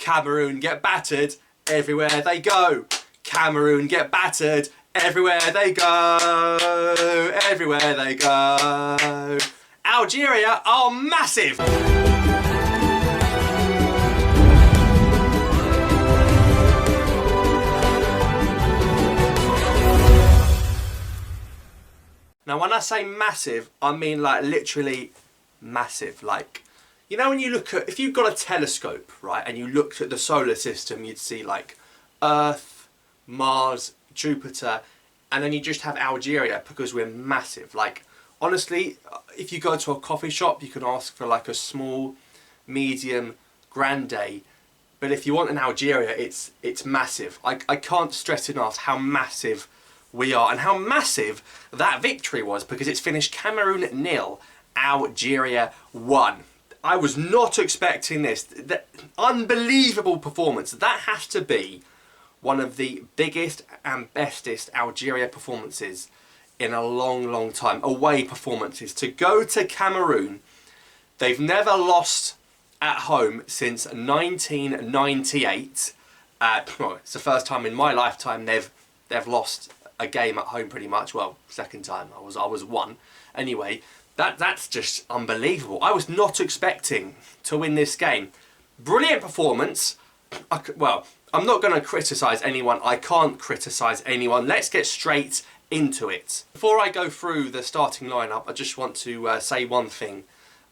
Cameroon get battered everywhere they go. Cameroon get battered everywhere they go. Everywhere they go. Algeria are massive. Now when I say massive, I mean like literally massive. Like, you know when you look at, if you've got a telescope, right, and you looked at the solar system, you'd see like Earth, Mars, Jupiter, and then you just have Algeria because we're massive. Like, honestly, if you go to a coffee shop, you can ask for like a small, medium, grande. But if you want an Algeria, it's massive. I can't stress enough how massive we are and how massive that victory was, because it's finished Cameroon 0, Algeria 1. I was not expecting this. That unbelievable performance. That has to be one of the biggest and bestest Algeria performances in a long, long time. Away performances. To go to Cameroon, they've never lost at home since 1998. Well, it's the first time in my lifetime they've lost a game at home, pretty much. Well, second time. I was one. Anyway, that's just unbelievable. I was not expecting to win this game. Brilliant performance. Well, I'm not going to criticise anyone. I can't criticise anyone. Let's get straight into it. Before I go through the starting lineup, I just want to say one thing,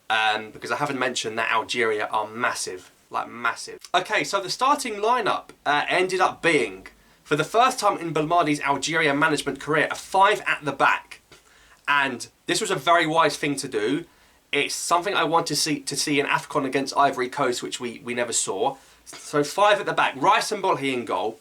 because I haven't mentioned that Algeria are massive, like massive. Okay, so the starting lineup ended up being, for the first time in Belmadi's Algeria management career, a 5 at the back. And this was a very wise thing to do. It's something I want to see in AFCON against Ivory Coast, which we never saw. So 5 at the back. Rice and Bolhi in goal.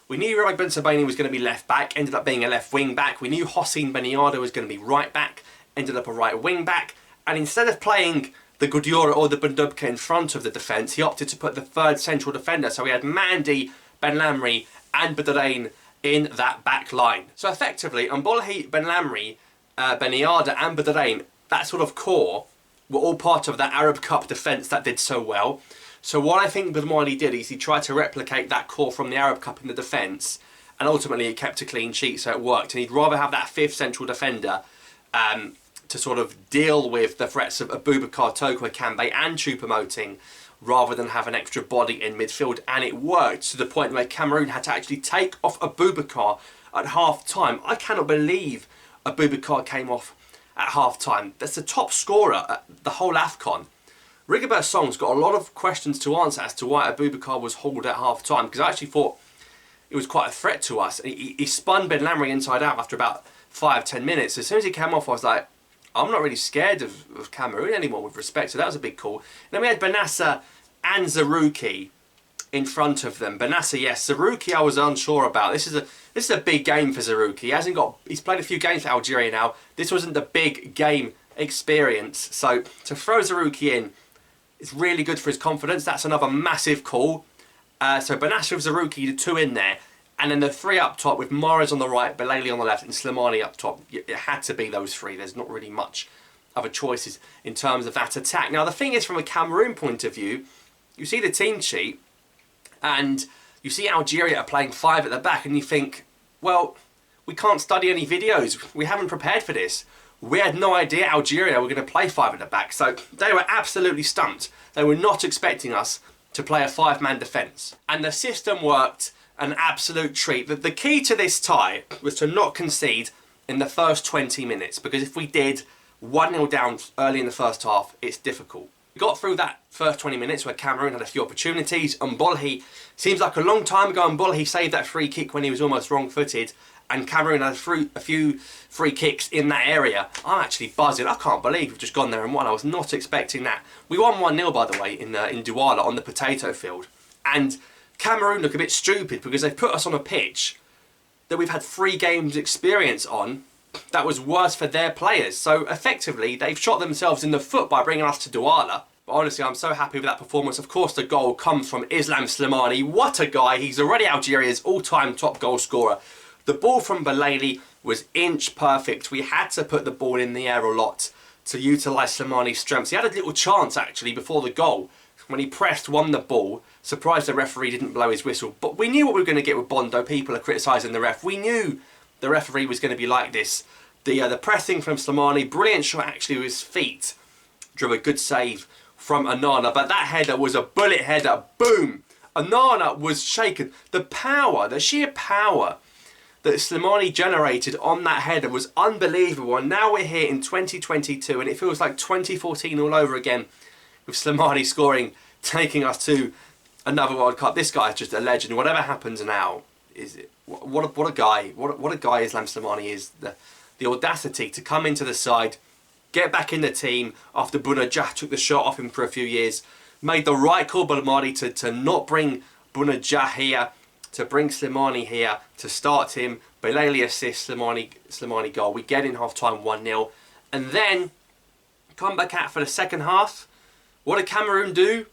We knew Remy Ben Sebaini was going to be left back, ended up being a left wing back. We knew Hossein Beniardo was going to be right back, ended up a right wing back. And instead of playing the Goudiora or the Bundubka in front of the defence, he opted to put the third central defender. So we had Mandy, Ben Lamry and Bedarain in that back line. So effectively, Mbolhi, Ben Lamry, Beniardo and Bedarain, that sort of core, were all part of that Arab Cup defence that did so well. So what I think Belmadi did is he tried to replicate that core from the Arab Cup in the defence, and ultimately it kept a clean sheet, so it worked. And he'd rather have that 5th central defender to sort of deal with the threats of Abubakar, Toko, Kambe and Choupo-Moting, rather than have an extra body in midfield. And it worked to the point where Cameroon had to actually take off Abubakar at half-time. I cannot believe Abubakar came off at half-time. That's the top scorer at the whole AFCON. Rigobert Song's got a lot of questions to answer as to why Abubakar was hauled at half-time, because I actually thought it was quite a threat to us. He spun Ben Lamry inside out after about 5-10 minutes. As soon as he came off, I was like, I'm not really scared of Cameroon anymore, with respect. So that was a big call. And then we had Benassa and Zarouki in front of them. Benassa, yes. Zarouki, I was unsure about. This is a big game for Zarouki. He's played a few games for Algeria now. This wasn't the big game experience. So to throw Zarouki in, it's really good for his confidence. That's another massive call. So Benassa with Zarouki, the 2 in there. And then the 3 up top with Mahrez on the right, Belali on the left and Slimani up top. It had to be those 3. There's not really much other choices in terms of that attack. Now the thing is, from a Cameroon point of view, you see the team sheet and you see Algeria are playing 5 at the back and you think, well, we can't study any videos. We haven't prepared for this. We had no idea Algeria were going to play 5 at the back. So they were absolutely stumped. They were not expecting us to play a 5-man defence. And the system worked an absolute treat. The key to this tie was to not concede in the first 20 minutes, because if we did 1-0 down early in the first half, it's difficult. We got through that first 20 minutes where Cameroon had a few opportunities. Mbolhi, seems like a long time ago, Mbolhi saved that free kick when he was almost wrong-footed, and Cameroon had a few free kicks in that area. I'm actually buzzing. I can't believe we've just gone there and won. I was not expecting that. We won 1-0, by the way, in Douala on the potato field. And Cameroon look a bit stupid because they've put us on a pitch that we've had 3 games experience on that was worse for their players. So effectively, they've shot themselves in the foot by bringing us to Douala. But honestly, I'm so happy with that performance. Of course, the goal comes from Islam Slimani. What a guy. He's already Algeria's all-time top goal scorer. The ball from Belali was inch perfect. We had to put the ball in the air a lot to utilise Slimani's strengths. He had a little chance, actually, before the goal. When he pressed, won the ball, Surprised the referee didn't blow his whistle. But we knew what we were going to get with Bondo. People are criticising the ref. We knew the referee was going to be like this. The pressing from Slimani, brilliant shot actually with his feet. Drew a good save from Onana. But that header was a bullet header. Boom! Onana was shaken. The power, the sheer power that Slimani generated on that header was unbelievable. And now we're here in 2022 and it feels like 2014 all over again with Slimani scoring, taking us to another World Cup. This guy is just a legend. Whatever happens now, what a guy. What a guy Islam Slimani is. The audacity to come into the side, get back in the team after Bouna Dia took the shot off him for a few years. Made the right call by Madi to not bring Bouna Dia here, to bring Slimani here, to start him. Belali assist, Slimani goal. We get in half time 1-0. And then come back out for the second half. What did Cameroon do?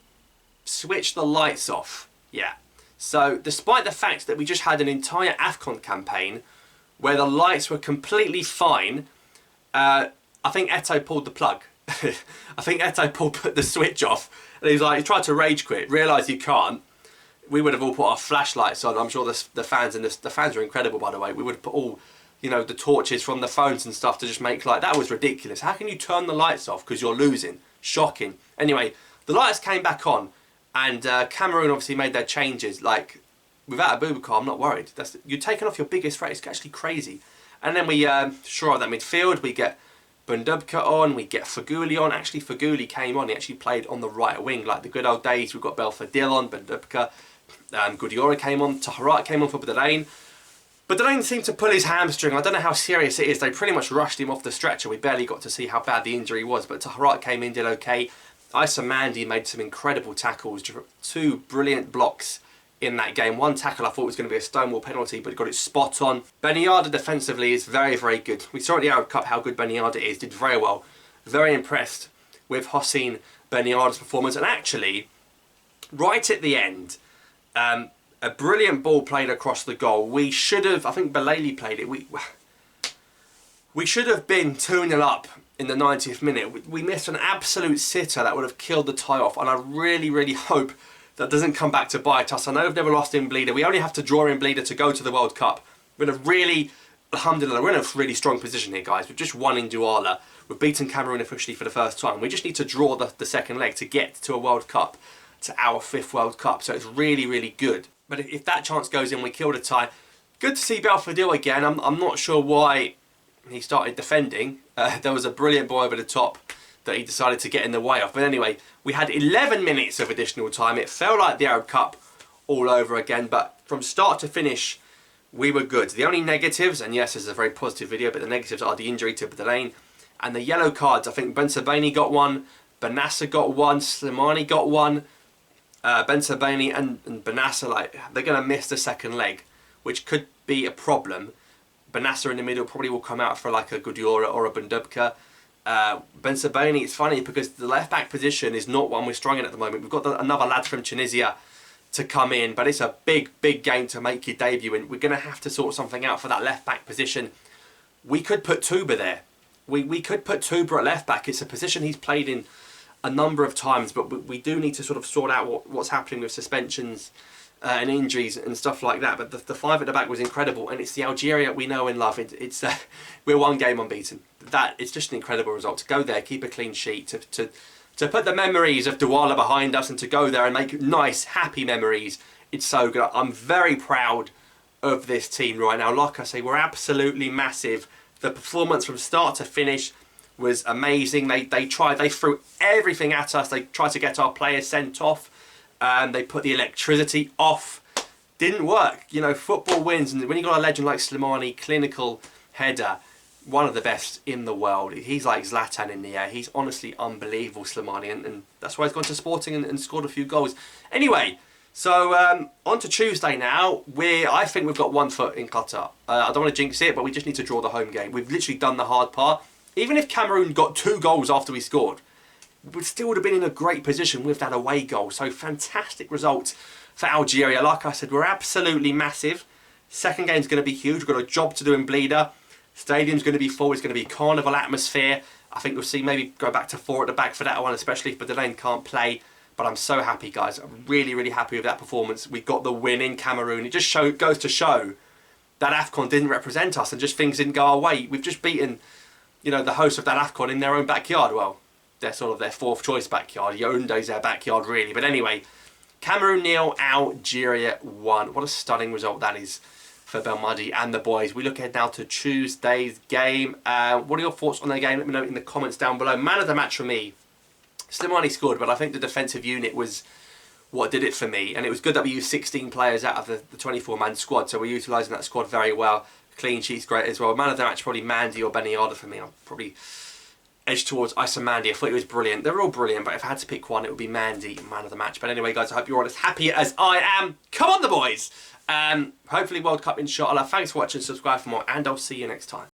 Switch the lights off. Yeah. So despite the fact that we just had an entire AFCON campaign where the lights were completely fine, I think Eto'o pulled the plug. I think Eto'o put the switch off. And he tried to rage quit, realised he can't. We would have all put our flashlights on. I'm sure the fans the fans are incredible, by the way. We would have put all, you know, the torches from the phones and stuff to just make light. That was ridiculous. How can you turn the lights off because you're losing? Shocking. Anyway, the lights came back on, and Cameroon obviously made their changes. Like, without Abubakar, I'm not worried. You're taking off your biggest threat. It's actually crazy. And then we shore up that midfield. We get Bundubka on, we get Faguli on. Actually, Faguli came on. He actually played on the right wing, like the good old days. We've got Belfodil on, Bundubka. Gudiora came on, Taharat came on for Badalain. Badalain seemed to pull his hamstring. I don't know how serious it is. They pretty much rushed him off the stretcher. We barely got to see how bad the injury was, but Taharat came in, did okay. Issa Mandi made some incredible tackles. 2 brilliant blocks in that game. One tackle I thought was going to be a stonewall penalty, but got it spot on. Beniarda defensively is very, very good. We saw at the Arab Cup how good Beniarda is. Did very well. Very impressed with Hossein Beniarda's performance. And actually, right at the end, a brilliant ball played across the goal. We should have, I think Belali played it. We should have been 2-0 up in the 90th minute. We missed an absolute sitter that would have killed the tie off. And I really, really hope that doesn't come back to bite us. I know we've never lost in Bleeder. We only have to draw in Bleeder to go to the World Cup. We're in a really, alhamdulillah, we're in a really strong position here, guys. We've just won in Douala. We've beaten Cameroon officially for the first time. We just need to draw the second leg to get to a World Cup, to our 5th World Cup. So it's really, really good. But if that chance goes in, we kill the tie. Good to see Belfodil again. I'm not sure why he started defending. There was a brilliant ball over the top that he decided to get in the way of. But anyway, we had 11 minutes of additional time. It felt like the Arab Cup all over again, but from start to finish, we were good. The only negatives, and yes, this is a very positive video, but the negatives are the injury to Badalain and the yellow cards. I think Ben Sebaini got one, Benassa got one, Slimani got one. Ben Sebaini and Benassa, they're going to miss the second leg, which could be a problem. Benassa in the middle probably will come out for like a Gudiora or a Bundubka. Ben Sebaini, it's funny because the left back position is not one we're strong in at the moment. We've got another lad from Tunisia to come in, but it's a big, big game to make your debut in. We're going to have to sort something out for that left back position. We could put Tuba there. We could put Tuba at left back. It's a position he's played in a number of times, but we do need to sort of sort out what's happening with suspensions and injuries and stuff like that. But the 5 at the back was incredible, and it's the Algeria we know and love. We're 1 game unbeaten. It's just an incredible result to go there, keep a clean sheet, to put the memories of Douala behind us, and to go there and make nice, happy memories. It's so good. I'm very proud of this team right now. Like I say, we're absolutely massive. The performance from start to finish was amazing. They threw everything at us. They tried to get our players sent off. They put the electricity off. Didn't work. You know, football wins, and when you got a legend like Slimani, clinical header, one of the best in the world. He's like Zlatan in the air. He's honestly unbelievable, Slimani, and that's why he's gone to Sporting and scored a few goals. Anyway, so on to Tuesday now. I think we've got 1 foot in Qatar. I don't want to jinx it, but we just need to draw the home game. We've literally done the hard part. Even if Cameroon got 2 goals after we scored, we still would have been in a great position with that away goal. So fantastic result for Algeria. Like I said, we're absolutely massive. Second game's going to be huge. We've got a job to do in Bleeder. Stadium's going to be full. It's going to be carnival atmosphere. I think we'll see maybe go back to 4 at the back for that one, especially if Badalain can't play. But I'm so happy, guys. I'm really, really happy with that performance. We got the win in Cameroon. It just goes to show that AFCON didn't represent us and just things didn't go our way. We've just beaten, you know, the host of that AFCON in their own backyard. Well, they're sort of their fourth choice backyard. Yaounde's their backyard, really. But anyway, Cameroon 0, Algeria 1. What a stunning result that is for Belmadi and the boys. We look ahead now to Tuesday's game. What are your thoughts on the game? Let me know in the comments down below. Man of the match for me. Slimani scored, but I think the defensive unit was what did it for me. And it was good that we used 16 players out of the 24-man squad, so we're utilising that squad very well. Clean sheet's great as well. Man of the match, probably Mandy or Beniada for me. I'll probably edge towards Issa Mandy. I thought he was brilliant. They're all brilliant, but if I had to pick one, it would be Mandy, man of the match. But anyway, guys, I hope you're all as happy as I am. Come on, the boys! Hopefully World Cup, inshallah. Thanks for watching, subscribe for more, and I'll see you next time.